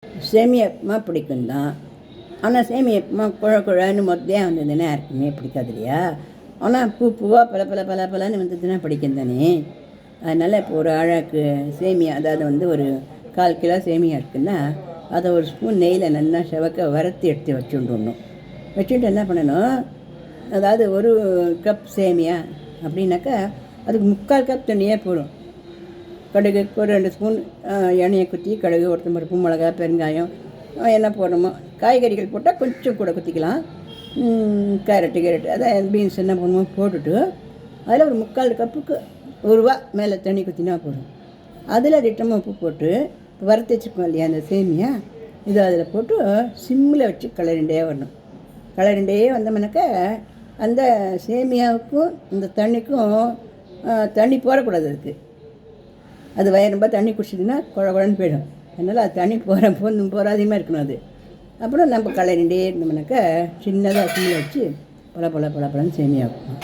சேமியா உப்புமா பிடிக்கும் தான். ஆனால் சேமியா உப்புமா குழன்னு மொத்தையாக வந்ததுன்னா யாருக்குமே பிடிக்காது இல்லையா? ஆனால் பூவாக பலன்னு வந்ததுன்னா பிடிக்கும் தானே. அதனால் இப்போ ஒரு அழகு சேமியா, அதாவது ஒரு 1/4 கிலோ சேமியா இருக்குன்னா அதை ஒரு ஸ்பூன் நெய்யில் நல்லா செவக்க வறுத்து எடுத்து வச்சுடணும். வச்சுட்டு என்ன பண்ணணும், அதாவது 1 கப் சேமியா அப்படின்னாக்கா அதுக்கு 3/4 கப் தண்ணியே போடும். கடுகு ஒரு 2 ஸ்பூன் எண்ணெயை குத்தி, கடுகு, உளுத்தம்பருப்பு, மிளகா, பெருங்காயம், என்ன போடணுமோ காய்கறிகள் போட்டால் கொஞ்சம் கூட குத்திக்கலாம். கேரட்டு அதான் பீன்ஸ் என்ன பண்ணுமோ போட்டுட்டு அதில் ஒரு 3/4 கப்புக்கு 1 ரூபா மேலே தண்ணி குத்தினா போடும். அதில் ரிட்டமாக உப்பு போட்டு வறுத்து வச்சுக்கோம் இல்லையா அந்த சேமியா, இது அதில் போட்டு சிம்மில் வச்சு கிளறிண்டே வரணும். கிளறிண்டே வந்தோம்னாக்கா அந்த சேமியாவுக்கும் இந்த தண்ணிக்கும் தண்ணி போடக்கூடாது. அதுக்கு அது வயிறு ரொம்ப தண்ணி குடிச்சிதுன்னா குழன்னு போயிடும். அதனால் அது தண்ணி போகாதீமா இருக்கணும். அது அப்புறம் நம்ம கிளறிண்டே இருந்தோம்னாக்கா சின்னதாக சிம்மில் வச்சு பலன்னு சேமியா வைக்கணும்.